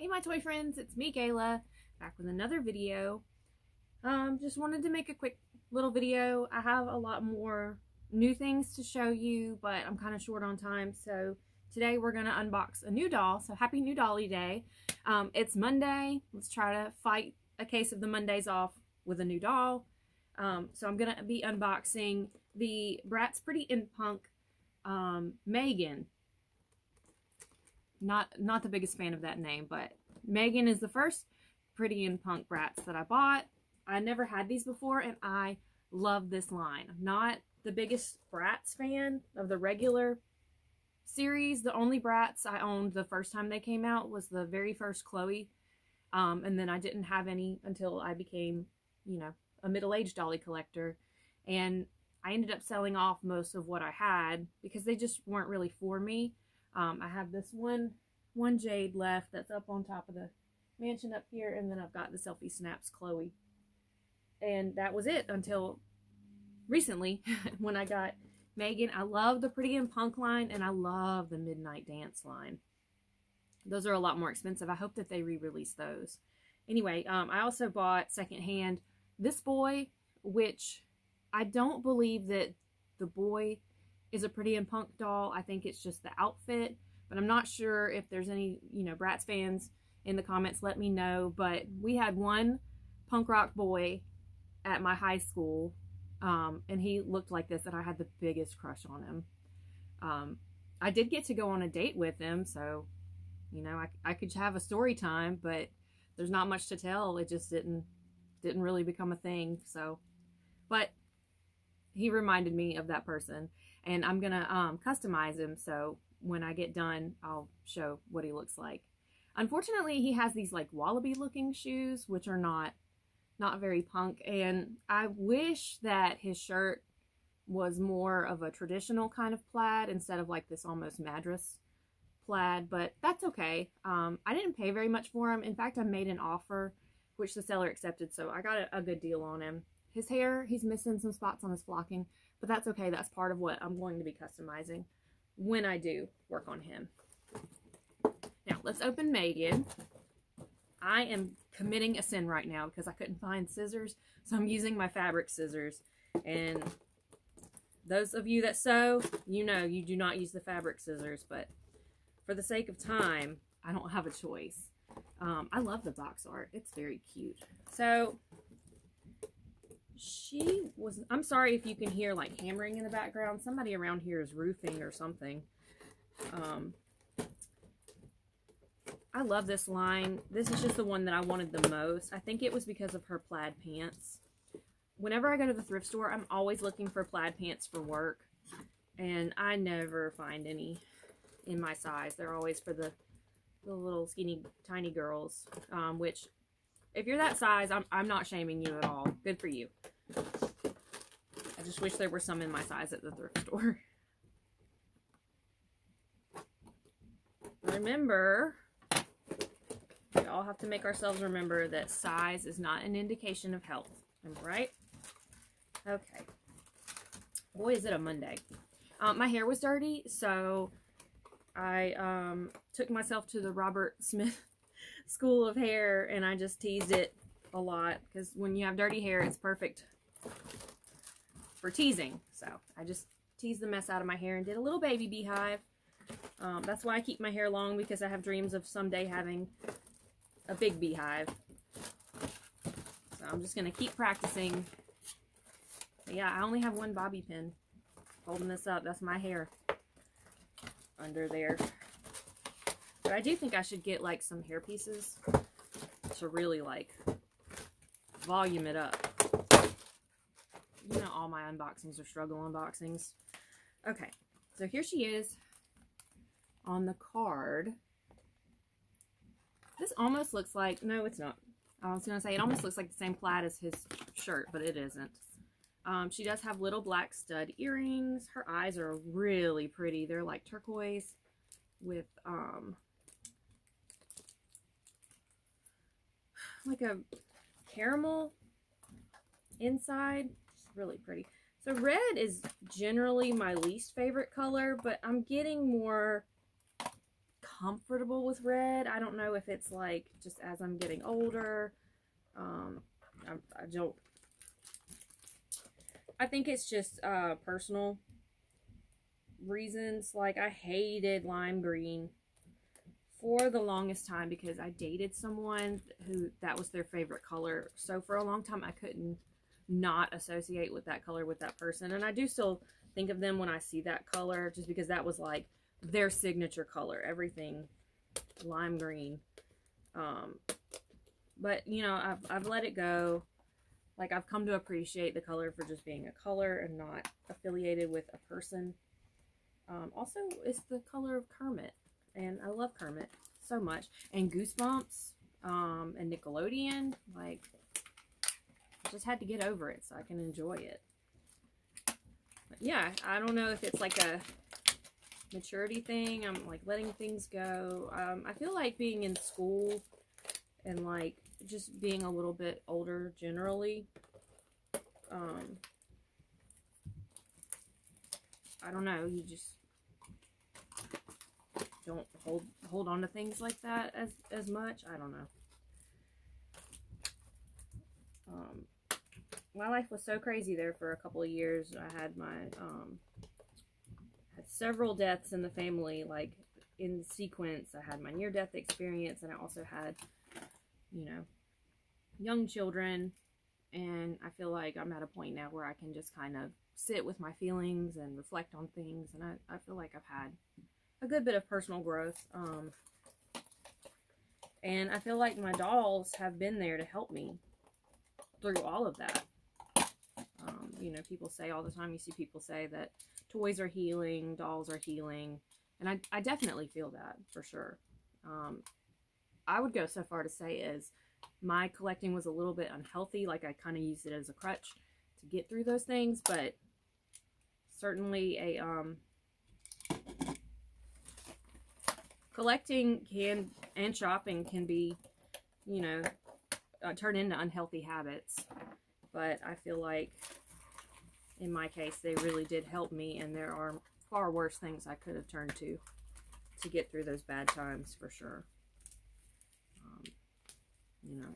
Hey my toy friends, it's me Kayla, back with another video. Just wanted to make a quick little video. I have a lot more new things to show you, but I'm kind of short on time, so today we're going to unbox a new doll. So happy New Dolly Day. It's Monday. Let's try to fight a case of the Mondays off with a new doll. So I'm going to be unboxing the Bratz Pretty in Punk Meygan. Not the biggest fan of that name, but Meygan is the first Pretty in Punk Bratz that I bought. I never had these before, and I love this line. I'm not the biggest Bratz fan of the regular series. The only Bratz I owned the first time they came out was the very first Chloe, and then I didn't have any until I became, you know, a middle-aged dolly collector, and I ended up selling off most of what I had because they just weren't really for me. I have this one Jade left that's up on top of the mansion up here, and then I've got the Selfie Snaps Chloe. And that was it until recently when I got Meygan. I love the Pretty in Punk line, and I love the Midnight Dance line. Those are a lot more expensive. I hope that they re-release those. Anyway, I also bought secondhand this boy, which I don't believe that the boy is a Pretty in Punk doll. I think it's just the outfit, but I'm not sure. If there's any, you know, Bratz fans in the comments, let me know. But we had one punk rock boy at my high school, and he looked like this, and I had the biggest crush on him. I did get to go on a date with him, so, you know, I could have a story time, but there's not much to tell. It just didn't really become a thing. So, but he reminded me of that person, and I'm gonna customize him, so when I get done, I'll show what he looks like. Unfortunately, he has these like wallaby looking shoes, which are not very punk, and I wish that his shirt was more of a traditional kind of plaid instead of like this almost Madras plaid, but that's okay. I didn't pay very much for him. In fact, I made an offer, which the seller accepted, so I got a good deal on him. His hair, he's missing some spots on his flocking, but that's okay. That's part of what I'm going to be customizing when I do work on him. Now, let's open Meygan. I am committing a sin right now because I couldn't find scissors, so I'm using my fabric scissors. And those of you that sew, you know you do not use the fabric scissors, but for the sake of time, I don't have a choice. I love the box art. It's very cute. So, I'm sorry if you can hear like hammering in the background. Somebody around here is roofing or something. I love this line. This is just the one that I wanted the most. I think it was because of her plaid pants. Whenever I go to the thrift store, I'm always looking for plaid pants for work, and I never find any in my size. They're always for the little skinny tiny girls, which if you're that size, I'm not shaming you at all. Good for you. I just wish there were some in my size at the thrift store. Remember, we all have to make ourselves remember that size is not an indication of health. Am I right? Okay. Boy, is it a Monday. My hair was dirty, so I took myself to the Robert Smith School of Hair, and I just teased it a lot because when you have dirty hair, it's perfect for teasing. So I just teased the mess out of my hair and did a little baby beehive. That's why I keep my hair long, because I have dreams of someday having a big beehive. So I'm just going to keep practicing. But yeah, I only have one bobby pin holding this up. That's my hair under there. But I do think I should get like some hair pieces to really like volume it up. You know, all my unboxings are struggle unboxings. Okay, so here she is on the card. This almost looks like, no, it's not. I was going to say it almost looks like the same plaid as his shirt, but it isn't. She does have little black stud earrings. Her eyes are really pretty. They're like turquoise with like a caramel inside. It's really pretty. So red is generally my least favorite color, but I'm getting more comfortable with red. I don't know if it's like just as I'm getting older. I think it's just personal reasons. Like, I hated lime green for the longest time because I dated someone who that was their favorite color. So for a long time, I couldn't not associate with that color with that person. And I do still think of them when I see that color, just because that was like their signature color, everything lime green. But you know, I've let it go. Like, I've come to appreciate the color for just being a color and not affiliated with a person. Also, it's the color of Kermit, and I love Kermit so much. And Goosebumps, and Nickelodeon, like, I just had to get over it so I can enjoy it. But yeah, I don't know if it's like a maturity thing. I'm like letting things go. I feel like being in school and like just being a little bit older generally, I don't know, you just don't hold on to things like that as much. I don't know. My life was so crazy there for a couple of years. I had my had several deaths in the family, like in sequence. I had my near-death experience, and I also had, you know, young children. And I feel like I'm at a point now where I can just kind of sit with my feelings and reflect on things. And I feel like I've had a good bit of personal growth. And I feel like my dolls have been there to help me through all of that. You know, people say all the time, you see people say that toys are healing, dolls are healing. And I definitely feel that, for sure. I would go so far to say as my collecting was a little bit unhealthy. Like, I kind of used it as a crutch to get through those things. But certainly collecting and shopping can be, you know, turn into unhealthy habits. But I feel like in my case, they really did help me, and there are far worse things I could have turned to get through those bad times, for sure. You know,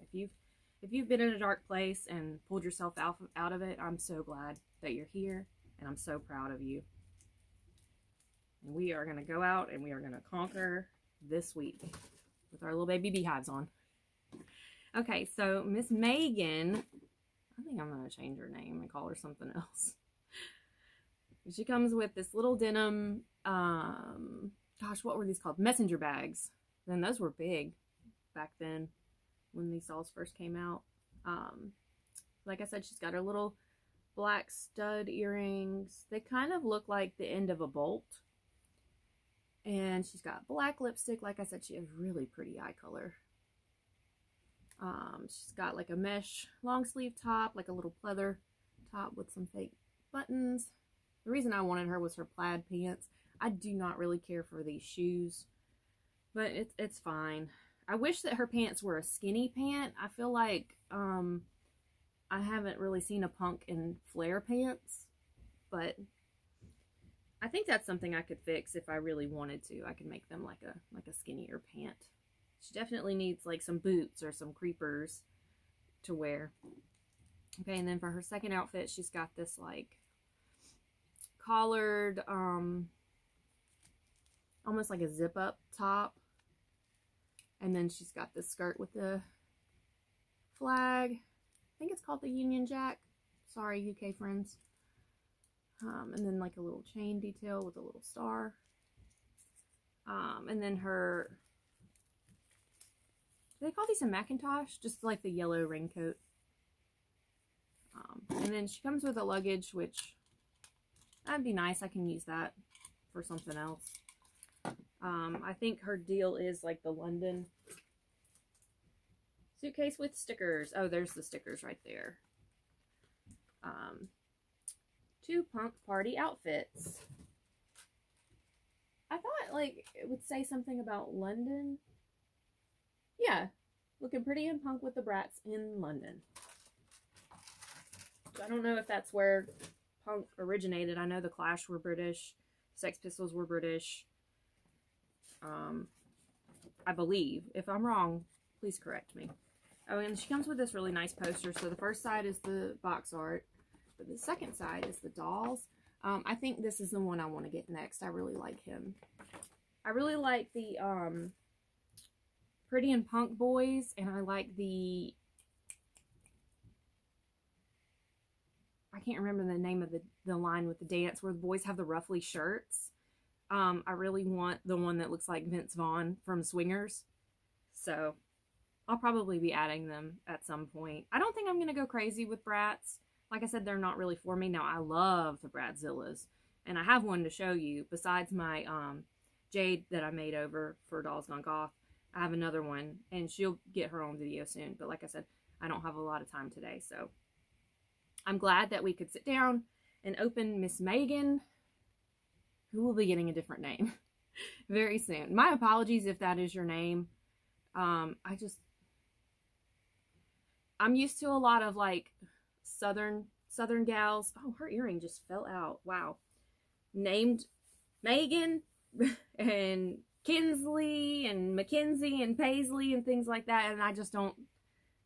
if you've been in a dark place and pulled yourself out of it, I'm so glad that you're here, and I'm so proud of you. And we are going to go out and we are going to conquer this week with our little baby beehives on. Okay, so Miss Meygan, I think I'm going to change her name and call her something else. She comes with this little denim, gosh, what were these called? Messenger bags. Then those were big back then when these dolls first came out. Like I said, she's got her little black stud earrings. They kind of look like the end of a bolt. And she's got black lipstick. Like I said, she has really pretty eye color. She's got like a mesh long sleeve top, like a little pleather top with some fake buttons. The reason I wanted her was her plaid pants. I do not really care for these shoes, but it's fine. I wish that her pants were a skinny pant. I feel like I haven't really seen a punk in flare pants, but I think that's something I could fix if I really wanted to. I could make them like a skinnier pant. She definitely needs like some boots or some creepers to wear. Okay, and then for her second outfit, she's got this like collared, almost like a zip up top. And then she's got this skirt with the flag. I think it's called the Union Jack. Sorry, UK friends. And then like a little chain detail with a little star. And then her, do they call these a Macintosh? Just like the yellow raincoat. And then she comes with a luggage, which that'd be nice. I can use that for something else. I think her deal is like the London suitcase with stickers. Oh, there's the stickers right there. 2 punk party outfits. I thought like it would say something about London. Yeah, looking pretty and punk with the Bratz in London. I don't know if that's where punk originated. I know the Clash were British, Sex Pistols were British. I believe. If I'm wrong, please correct me. Oh, and she comes with this really nice poster. So the first side is the box art, but the second side is the dolls. I think this is the one I want to get next. I really like him. I really like the Pretty and Punk boys, and I like the, I can't remember the name of the line with the dance where the boys have the ruffly shirts. I really want the one that looks like Vince Vaughn from Swingers. So I'll probably be adding them at some point. I don't think I'm going to go crazy with Bratz. Like I said, they're not really for me. Now, I love the Bratzillas, and I have one to show you. Besides my Jade that I made over for Dolls Gone Goth, I have another one, and she'll get her own video soon. But like I said, I don't have a lot of time today, so I'm glad that we could sit down and open Miss Meygan, who will be getting a different name very soon. My apologies if that is your name. I'm used to a lot of like southern gals. Oh, her earring just fell out. Wow. Named Megan and Kinsley and Mackenzie and Paisley and things like that, and I just don't,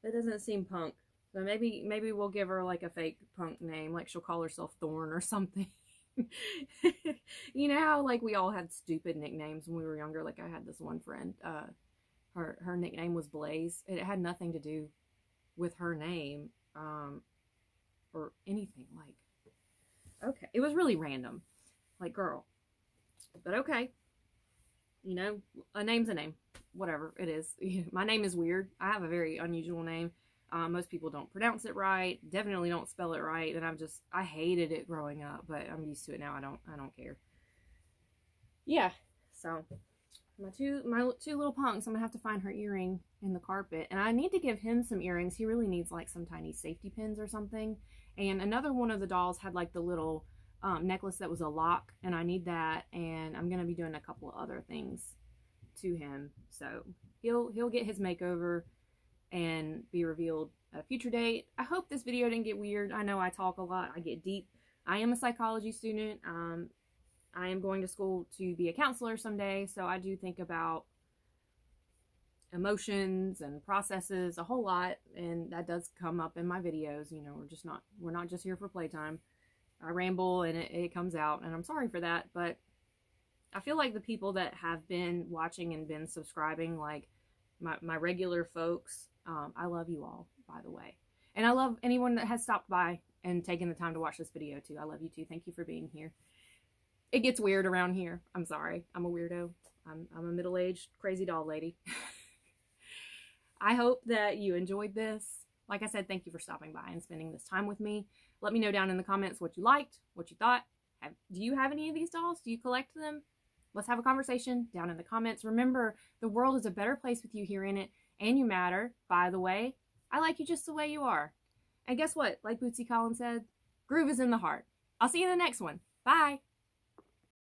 that doesn't seem punk. So maybe we'll give her like a fake punk name, like she'll call herself Thorn or something. You know how like we all had stupid nicknames when we were younger? Like I had this one friend, her nickname was Blaze. It had nothing to do with her name or anything. Like, okay, it was really random, like, girl, but okay, you know, a name's a name, whatever it is. My name is weird. I have a very unusual name. Most people don't pronounce it right, definitely don't spell it right, and I hated it growing up, but I'm used to it now. I don't care. Yeah, so my two little punks, I'm gonna have to find her earring in the carpet, and I need to give him some earrings. He really needs like some tiny safety pins or something. And another one of the dolls had like the little necklace that was a lock, and I need that, and I'm gonna be doing a couple of other things to him, so he'll get his makeover and be revealed at a future date. I hope this video didn't get weird. I know I talk a lot, I get deep. I am a psychology student. I am going to school to be a counselor someday, so I do think about emotions and processes a whole lot, and that does come up in my videos. You know, we're not just here for playtime. I ramble and it comes out, and I'm sorry for that, but I feel like the people that have been watching and been subscribing, like my regular folks, I love you all, by the way. And I love anyone that has stopped by and taken the time to watch this video too. I love you too. Thank you for being here. It gets weird around here. I'm sorry. I'm a weirdo. I'm a middle-aged crazy doll lady. I hope that you enjoyed this. Like I said, thank you for stopping by and spending this time with me. Let me know down in the comments what you liked, what you thought. Do you have any of these dolls? Do you collect them? Let's have a conversation down in the comments. Remember, the world is a better place with you here in it, and you matter. By the way, I like you just the way you are. And guess what? Like Bootsy Collins said, groove is in the heart. I'll see you in the next one. Bye.